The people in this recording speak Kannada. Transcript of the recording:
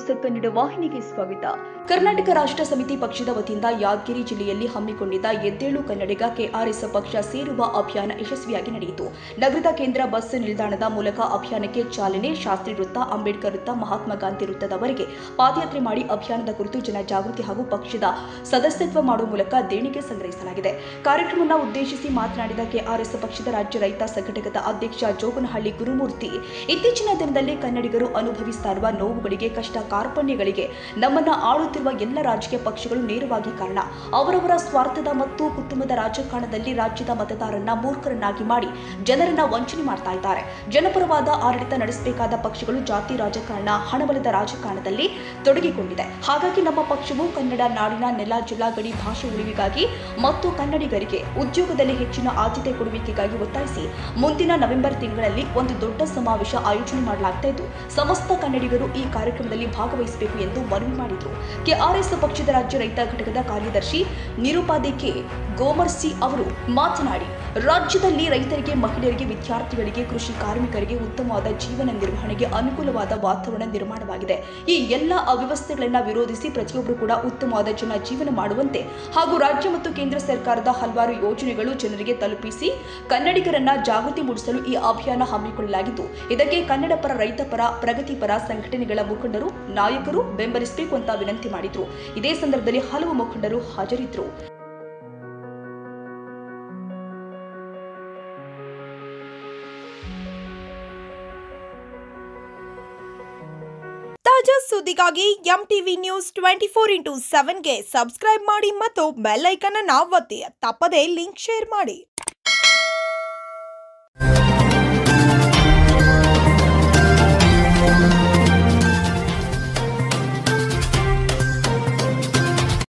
ನ್ಯೂಸ್ ಕನ್ನಡ ವಾಹಿನಿಗೆ ಸ್ವಾಗತ. ಕರ್ನಾಟಕ ರಾಷ್ಟ್ರ ಸಮಿತಿ ಪಕ್ಷದ ವತಿಯಿಂದ ಯಾದಗಿರಿ ಜಿಲ್ಲೆಯಲ್ಲಿ ಹಮ್ಮಿಕೊಂಡಿದ್ದ ಎದ್ದೇಳು ಕನ್ನಡಿಗ ಕೆಆರ್ಎಸ್ ಪಕ್ಷ ಸೇರುವ ಅಭಿಯಾನ ಯಶಸ್ವಿಯಾಗಿ ನಡೆಯಿತು. ನಗರದ ಕೇಂದ್ರ ಬಸ್ ನಿಲ್ದಾಣದ ಮೂಲಕ ಅಭಿಯಾನಕ್ಕೆ ಚಾಲನೆ, ಶಾಸ್ತ್ರಿ ವೃತ್ತ, ಅಂಬೇಡ್ಕರ್ ವೃತ್ತ, ಮಹಾತ್ಮ ಗಾಂಧಿ ವೃತ್ತದವರೆಗೆ ಪಾದಯಾತ್ರೆ ಮಾಡಿ ಅಭಿಯಾನದ ಕುರಿತು ಜನಜಾಗೃತಿ ಹಾಗೂ ಪಕ್ಷದ ಸದಸ್ಯತ್ವ ಮಾಡುವ ಮೂಲಕ ದೇಣಿಗೆ ಸಂಗ್ರಹಿಸಲಾಗಿದೆ. ಕಾರ್ಯಕ್ರಮವನ್ನು ಉದ್ದೇಶಿಸಿ ಮಾತನಾಡಿದ ಕೆಆರ್ಎಸ್ ಪಕ್ಷದ ರಾಜ್ಯ ರೈತ ಸಂಘಟಕದ ಅಧ್ಯಕ್ಷ ಜೋಗನಹಳ್ಳಿ ಗುರುಮೂರ್ತಿ, ಇತ್ತೀಚಿನ ದಿನದಲ್ಲಿ ಕನ್ನಡಿಗರು ಅನುಭವಿಸ್ತಾ ಇರುವ ನೋವುಗಳಿಗೆ, ಕಷ್ಟ ಕಾರ್ಪಣ್ಯಗಳಿಗೆ ನಮ್ಮನ್ನ ಆಳುತ್ತಿರುವ ಎಲ್ಲ ರಾಜಕೀಯ ಪಕ್ಷಗಳು ನೇರವಾಗಿ ಕಾರಣ. ಅವರವರ ಸ್ವಾರ್ಥದ ಮತ್ತು ಕುಟುಂಬದ ರಾಜಕಾರಣದಲ್ಲಿ ರಾಜ್ಯದ ಮತದಾರರನ್ನ ಮೂರ್ಖರನ್ನಾಗಿ ಮಾಡಿ ಜನರನ್ನ ವಂಚನೆ ಮಾಡ್ತಾ ಇದ್ದಾರೆ. ಜನಪರವಾದ ಆಡಳಿತ ನಡೆಸಬೇಕಾದ ಪಕ್ಷಗಳು ಜಾತಿ ರಾಜಕಾರಣ, ಹಣಬಲದ ರಾಜಕಾರಣದಲ್ಲಿ ತೊಡಗಿಕೊಂಡಿದೆ. ಹಾಗಾಗಿ ನಮ್ಮ ಪಕ್ಷವು ಕನ್ನಡ ನಾಡಿನ ನೆಲ, ಜಲ, ಗಡಿ, ಭಾಷೆ ಉಳಿವಿಗಾಗಿ ಮತ್ತು ಕನ್ನಡಿಗರಿಗೆ ಉದ್ಯೋಗದಲ್ಲಿ ಹೆಚ್ಚಿನ ಆದ್ಯತೆ ಕೊಡುವಿಕೆಗಾಗಿ ಒತ್ತಾಯಿಸಿ ಮುಂದಿನ ನವೆಂಬರ್ ತಿಂಗಳಲ್ಲಿ ಒಂದು ದೊಡ್ಡ ಸಮಾವೇಶ ಆಯೋಜನೆ ಮಾಡಲಾಗ್ತಾ ಇದ್ದು, ಸಮಸ್ತ ಕನ್ನಡಿಗರು ಈ ಕಾರ್ಯಕ್ರಮದಲ್ಲಿ ಭಾಗವಹಿಸಬೇಕು ಎಂದು ಮನವಿ ಮಾಡಿದರು. ಕೆಆರ್ಎಸ್ ಪಕ್ಷದ ರಾಜ್ಯ ರೈತ ಘಟಕದ ಕಾರ್ಯದರ್ಶಿ ನಿರುಪಾಧಿಕೆ ಗೋಮರ್ಸಿ ಅವರು ಮಾತನಾಡಿ, ರಾಜ್ಯದಲ್ಲಿ ರೈತರಿಗೆ, ಮಹಿಳೆಯರಿಗೆ, ವಿದ್ಯಾರ್ಥಿಗಳಿಗೆ, ಕೃಷಿ ಕಾರ್ಮಿಕರಿಗೆ ಉತ್ತಮವಾದ ಜೀವನ ನಿರ್ವಹಣೆಗೆ ಅನುಕೂಲವಾದ ವಾತಾವರಣ ನಿರ್ಮಾಣವಾಗಿದೆ. ಈ ಎಲ್ಲ ಅವ್ಯವಸ್ಥೆಗಳನ್ನು ವಿರೋಧಿಸಿ ಪ್ರತಿಯೊಬ್ಬರು ಕೂಡ ಉತ್ತಮವಾದ ಜೀವನ ಮಾಡುವಂತೆ ಹಾಗೂ ರಾಜ್ಯ ಮತ್ತು ಕೇಂದ್ರ ಸರ್ಕಾರದ ಹಲವಾರು ಯೋಜನೆಗಳು ಜನರಿಗೆ ತಲುಪಿಸಿ ಕನ್ನಡಿಗರನ್ನ ಜಾಗೃತಿ ಮೂಡಿಸಲು ಈ ಅಭಿಯಾನ ಹಮ್ಮಿಕೊಳ್ಳಲಾಗಿದ್ದು, ಇದಕ್ಕೆ ಕನ್ನಡ ಪರ, ರೈತ ಪರ, ಪ್ರಗತಿಪರ ಸಂಘಟನೆಗಳ ಮುಖಂಡರು, ನಾಯಕರು ಬೆಂಬಲಿಸಬೇಕು ಅಂತ ವಿನಂತಿ ಮಾಡಿದ್ರು. ಇದೇ ಸಂದರ್ಭದಲ್ಲಿ ಹಲವು ಮುಖಂಡರು ಹಾಜರಿದ್ದರು. ತಾಜಾ ಸುದ್ದಿಗಾಗಿ ಎಂಟಿವಿ ನ್ಯೂಸ್ 24x7ಗೆ ಸಬ್ಸ್ಕ್ರೈಬ್ ಮಾಡಿ ಮತ್ತು ಬೆಲ್ ಐಕಾನ್ ಅನ್ನು ಒತ್ತಿ. ತಪ್ಪದೇ ಲಿಂಕ್ ಶೇರ್ ಮಾಡಿ.